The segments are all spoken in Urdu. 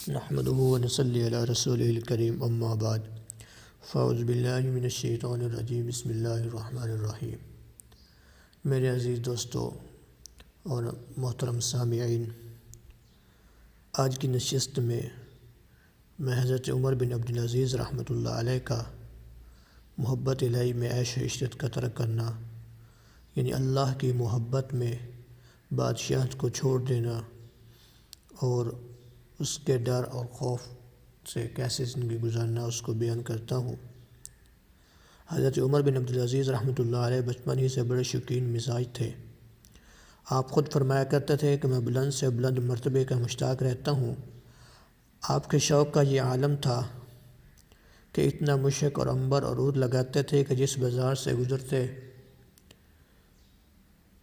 نحمده ونصلي على رسوله الكريم اما بعد فاعوذ باللہ من الشیطان الرجیم بسم اللہ الرحمن الرحیم۔ میرے عزیز دوستو اور محترم سامعین، آج کی نشست میں حضرت عمر بن عبدالعزیز رحمۃ اللہ علیہ کا محبت الہی میں عیش و عشرت کا ترک کرنا، یعنی اللہ کی محبت میں بادشاہت کو چھوڑ دینا اور اس کے ڈر اور خوف سے کیسے زندگی گزارنا، اس کو بیان کرتا ہوں۔ حضرت عمر بن عبدالعزیز رحمۃ اللہ علیہ بچپن ہی سے بڑے شوقین مزاج تھے۔ آپ خود فرمایا کرتے تھے کہ میں بلند سے بلند مرتبے کا مشتاق رہتا ہوں۔ آپ کے شوق کا یہ عالم تھا کہ اتنا مشک اور عنبر اور عود لگاتے تھے کہ جس بازار سے گزرتے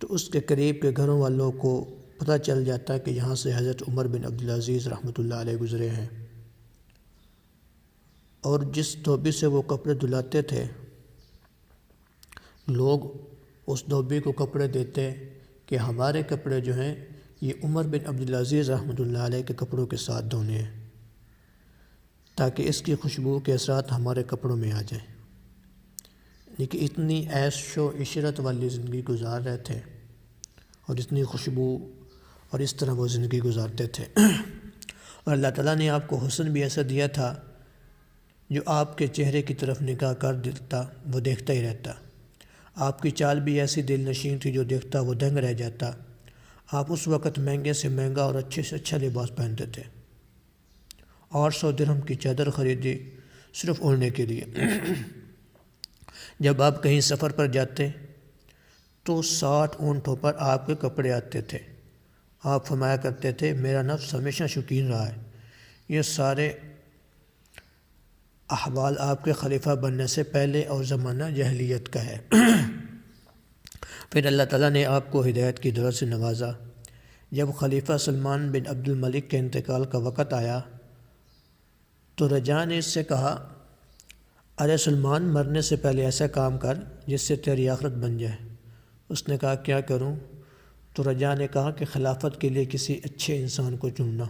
تو اس کے قریب کے گھروں والوں کو پتہ چل جاتا کہ یہاں سے حضرت عمر بن عبدالعزیز رحمۃ اللہ علیہ گزرے ہیں، اور جس دھوبی سے وہ کپڑے دھلاتے تھے لوگ اس دھوبی کو کپڑے دیتے کہ ہمارے کپڑے جو ہیں یہ عمر بن عبدالعزیز رحمۃ اللہ علیہ کے کپڑوں کے ساتھ دھونے ہیں، تاکہ اس کی خوشبو کے اثرات ہمارے کپڑوں میں آ جائیں۔ لیکن اتنی عیش و عشرت والی زندگی گزار رہے تھے اور اتنی خوشبو اور اس طرح وہ زندگی گزارتے تھے، اور اللہ تعالیٰ نے آپ کو حسن بھی ایسا دیا تھا جو آپ کے چہرے کی طرف نگاہ کر دیتا وہ دیکھتا ہی رہتا۔ آپ کی چال بھی ایسی دل نشین تھی جو دیکھتا وہ دنگ رہ جاتا۔ آپ اس وقت مہنگے سے مہنگا اور اچھے سے اچھا لباس پہنتے تھے، 800 درہم کی چادر خریدی صرف اوڑھنے کے لیے۔ جب آپ کہیں سفر پر جاتے تو 60 اونٹوں پر آپ کے کپڑے آتے تھے۔ آپ فرمایا کرتے تھے میرا نفس ہمیشہ شوقین رہا ہے۔ یہ سارے احوال آپ کے خلیفہ بننے سے پہلے اور زمانہ جاہلیت کا ہے۔ پھر اللہ تعالیٰ نے آپ کو ہدایت کی دولت سے نوازا۔ جب خلیفہ سلمان بن عبد الملک کے انتقال کا وقت آیا تو رجاء نے اس سے کہا، ارے سلمان، مرنے سے پہلے ایسا کام کر جس سے تیری آخرت بن جائے۔ اس نے کہا کیا کروں؟ تو رجاء نے کہا کہ خلافت کے لیے کسی اچھے انسان کو چننا۔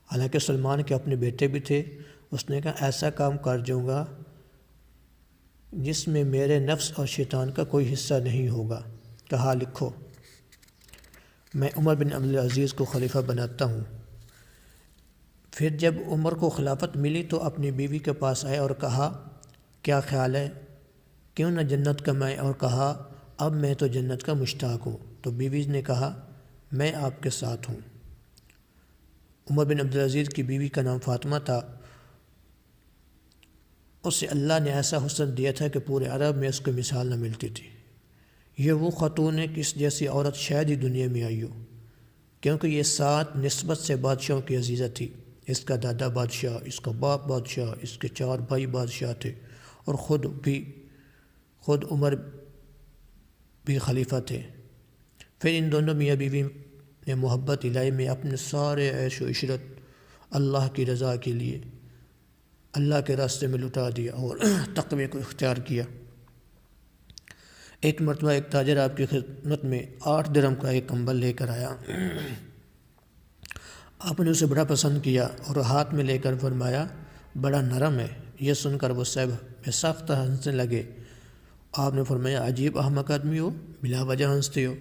حالانکہ سلمان کے اپنے بیٹے بھی تھے۔ اس نے کہا ایسا کام کر جاؤں گا جس میں میرے نفس اور شیطان کا کوئی حصہ نہیں ہوگا۔ کہا لکھو، میں عمر بن عبدالعزیز کو خلیفہ بناتا ہوں۔ پھر جب عمر کو خلافت ملی تو اپنی بیوی کے پاس آئے اور کہا کیا خیال ہے، کیوں نہ جنت کمائیں؟ اور کہا اب میں تو جنت کا مشتاق ہوں۔ تو بیوی نے کہا میں آپ کے ساتھ ہوں۔ عمر بن عبدالعزیز کی بیوی کا نام فاطمہ تھا۔ اسے اللہ نے ایسا حسن دیا تھا کہ پورے عرب میں اس کو مثال نہ ملتی تھی۔ یہ وہ خاتون ہے کہ اس جیسی عورت شاید ہی دنیا میں آئی ہو، کیونکہ یہ 7 نسبت سے بادشاہوں کی عزیزہ تھی۔ اس کا دادا بادشاہ، اس کا باپ بادشاہ، اس کے 4 بھائی بادشاہ تھے، اور خود عمر بھی خلیفہ تھے۔ پھر ان دونوں میاں بیوی نے محبت الہی میں اپنے سارے عیش و عشرت اللہ کی رضا کے لیے اللہ کے راستے میں لٹا دیا اور تقوی کو اختیار کیا۔ ایک مرتبہ ایک تاجر آپ کی خدمت میں 8 درہم کا ایک کمبل لے کر آیا۔ آپ نے اسے بڑا پسند کیا اور ہاتھ میں لے کر فرمایا بڑا نرم ہے۔ یہ سن کر وہ صاحب بے ساختہ ہنسنے لگے۔ آپ نے فرمایا عجیب احمق آدمی ہو، بلا وجہ ہنستے ہو۔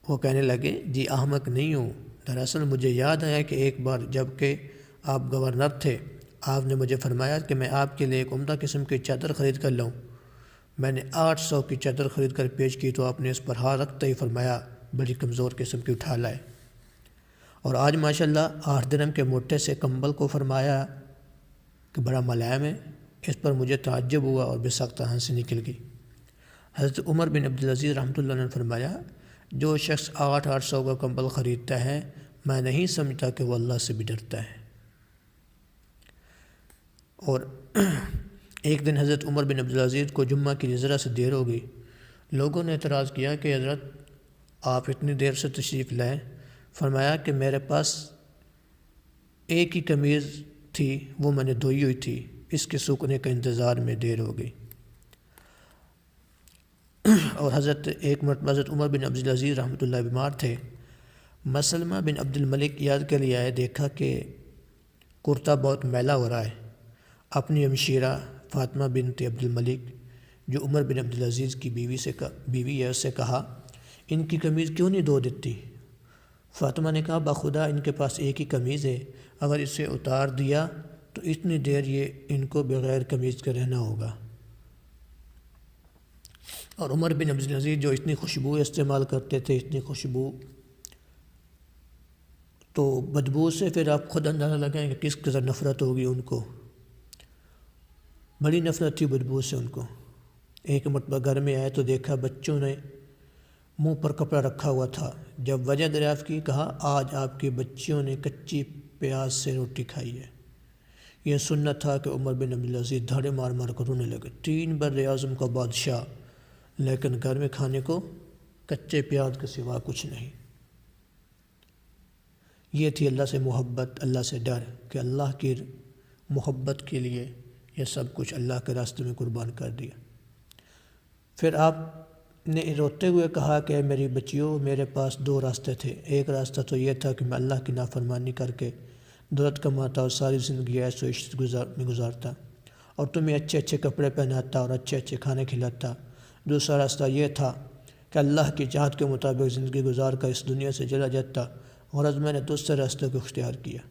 وہ کہنے لگے جی احمق نہیں ہوں، دراصل مجھے یاد آیا کہ ایک بار جب کہ آپ گورنر تھے آپ نے مجھے فرمایا کہ میں آپ کے لیے ایک عمدہ قسم کی چادر خرید کر لاؤں۔ میں نے 800 کی چادر خرید کر پیش کی تو آپ نے اس پر ہاتھ رکھتے ہی فرمایا بڑی کمزور قسم کی اٹھا لائے، اور آج ماشاءاللہ 8 درہم کے موٹے سے کمبل کو فرمایا کہ بڑا ملائم ہے۔ اس پر مجھے تعجب ہوا اور بے ساختہ ہنسی نکل گئی۔ حضرت عمر بن عبدالعزیز رحمۃ اللہ نے فرمایا جو شخص 800 کا کمبل خریدتا ہے میں نہیں سمجھتا کہ وہ اللہ سے بھی ڈرتا ہے۔ اور ایک دن حضرت عمر بن عبدالعزیز کو جمعہ کی ذرا سے دیر ہو گئی۔ لوگوں نے اعتراض کیا کہ حضرت آپ اتنی دیر سے تشریف لائیں۔ فرمایا کہ میرے پاس ایک ہی قمیض تھی، وہ میں نے دھوئی ہوئی تھی، اس کے سوکھنے کا انتظار میں دیر ہو گئی۔ اور ایک مرتبہ حضرت عمر بن عبدالعزیز رحمۃ اللہ بیمار تھے۔ مسلمہ بن عبد الملک یاد کے لیے آئے، دیکھا کہ کرتا بہت میلا ہو رہا ہے۔ اپنی ہمشیرہ فاطمہ بنت عبد الملک جو عمر بن عبدالعزیز کی بیوی ہے اس سے کہا ان کی قمیض کیوں نہیں دھو دیتی؟ فاطمہ نے کہا بخدا ان کے پاس ایک ہی قمیض ہے، اگر اسے اتار دیا تو اتنی دیر یہ ان کو بغیر قمیض کے رہنا ہوگا۔ اور عمر بن عبدالعزیز جو اتنی خوشبو استعمال کرتے تھے، اتنی خوشبو، تو بدبو سے پھر آپ خود اندازہ لگائیں کہ کس قدر نفرت ہوگی ان کو۔ بڑی نفرت تھی بدبو سے ان کو۔ ایک مرتبہ گھر میں آئے تو دیکھا بچوں نے منہ پر کپڑا رکھا ہوا تھا۔ جب وجہ دریافت کی کہا آج آپ کے بچوں نے کچی پیاز سے روٹی کھائی ہے۔ یہ سننا تھا کہ عمر بن عبدالعزیز دھاڑے مار مار کر رونے لگے۔ 3 براعظم کا بادشاہ، لیکن گھر میں کھانے کو کچے پیاز کے سوا کچھ نہیں۔ یہ تھی اللہ سے محبت، اللہ سے ڈر کہ اللہ کی محبت کے لیے یہ سب کچھ اللہ کے راستے میں قربان کر دیا۔ پھر آپ نے روتے ہوئے کہا کہ میری بچیوں، میرے پاس 2 راستے تھے۔ ایک راستہ تو یہ تھا کہ میں اللہ کی نافرمانی کر کے دولت کماتا اور ساری زندگی ایش و عشرت میں گزارتا اور تمہیں اچھے اچھے کپڑے پہناتا اور اچھے اچھے کھانے کھلاتا۔ دوسرا راستہ یہ تھا کہ اللہ کی چاہت کے مطابق زندگی گزار کر اس دنیا سے چلا جاتا، غرض میں نے دوسرے راستے کو اختیار کیا۔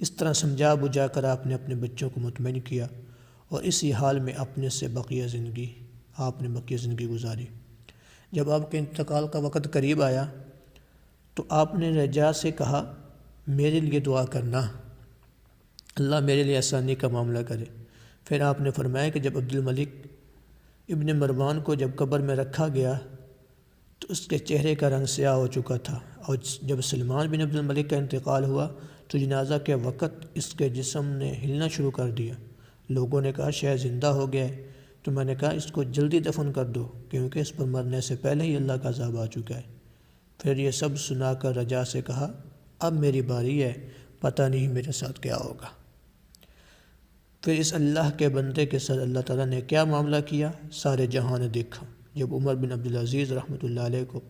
اس طرح سمجھا بجھا کر آپ نے اپنے بچوں کو مطمئن کیا اور اسی حال میں آپ نے بقیہ زندگی گزاری۔ جب آپ کے انتقال کا وقت قریب آیا تو آپ نے رجاء سے کہا میرے لیے دعا کرنا، اللہ میرے لیے آسانی کا معاملہ کرے۔ پھر آپ نے فرمایا کہ جب عبد الملک ابن مروان کو جب قبر میں رکھا گیا تو اس کے چہرے کا رنگ سیاہ ہو چکا تھا، اور جب سلمان بن عبد الملک کا انتقال ہوا تو جنازہ کے وقت اس کے جسم نے ہلنا شروع کر دیا۔ لوگوں نے کہا شاید زندہ ہو گیا ہے، تو میں نے کہا اس کو جلدی دفن کر دو کیونکہ اس پر مرنے سے پہلے ہی اللہ کا عذاب آ چکا ہے۔ پھر یہ سب سنا کر رجاء سے کہا اب میری باری ہے، پتہ نہیں میرے ساتھ کیا ہوگا۔ پھر اس اللہ کے بندے کے ساتھ اللہ تعالیٰ نے کیا معاملہ کیا سارے جہاں نے دیکھا۔ جب عمر بن عبدالعزیز رحمۃ اللہ علیہ کو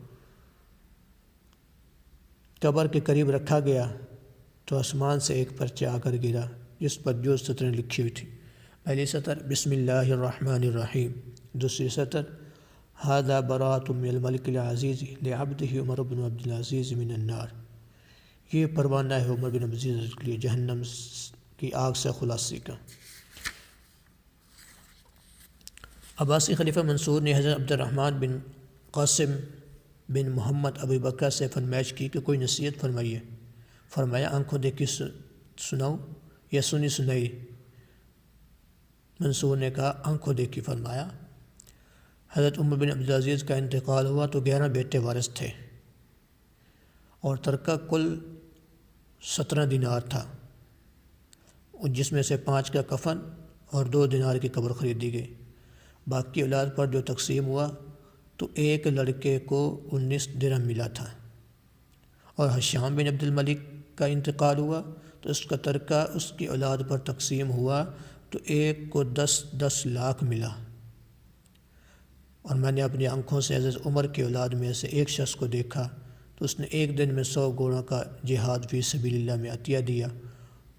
قبر کے قریب رکھا گیا تو آسمان سے ایک پرچہ آ کر گرا جس پر جو سطریں لکھی ہوئی تھیں۔ پہلی سطر بسم اللہ الرحمن الرحیم، دوسری سطر ھذا براۃ من الملک العزیز لعبدہ عمر بن عبدالعزیز من النار، یہ پروانہ ہے عمر بن عبدالعزیز کے لیے جہنم کی آگ سے خلاصی کا۔ عباسی خلیفہ منصور نے حضرت عبد الرحمن بن قاسم بن محمد ابو بکر سے فرمائش کی کہ کوئی نصیحت فرمائیے۔ فرمایا آنکھوں دیکھی سناؤ یا سنی سنائی؟ منصور نے کہا آنکھوں دیکھی۔ فرمایا حضرت عمر بن عبدالعزیز کا انتقال ہوا تو 11 بیٹے وارث تھے اور ترکہ کل 17 دینار تھا، جس میں سے 5 کا کفن اور 2 دینار کی قبر خریدی گئی۔ باقی اولاد پر جو تقسیم ہوا تو ایک لڑکے کو 19 درہم ملا تھا۔ اور ہشام بن عبد الملک کا انتقال ہوا تو اس کا ترکہ اس کی اولاد پر تقسیم ہوا تو ایک کو 10 لاکھ ملا۔ اور میں نے اپنی آنکھوں سے حضرت عمر کی اولاد میں سے ایک شخص کو دیکھا تو اس نے ایک دن میں 100 گھوڑوں کا جہاد فی سبیل اللہ میں عطیہ دیا،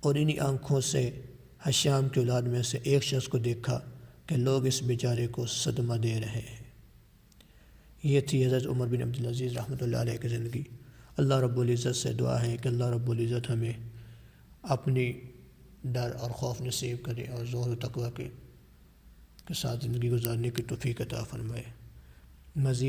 اور انہی آنکھوں سے ہشام کی اولاد میں سے ایک شخص کو دیکھا کہ لوگ اس بیچارے کو صدمہ دے رہے ہیں۔ یہ تھی حضرت عمر بن عبدالعزیز رحمۃ اللہ علیہ کی زندگی۔ اللہ رب العزت سے دعا ہے کہ اللہ رب العزت ہمیں اپنی ڈر اور خوف نصیب کرے اور زہد و تقوی کے ساتھ زندگی گزارنے کی توفیق عطا فرمائے۔ مزید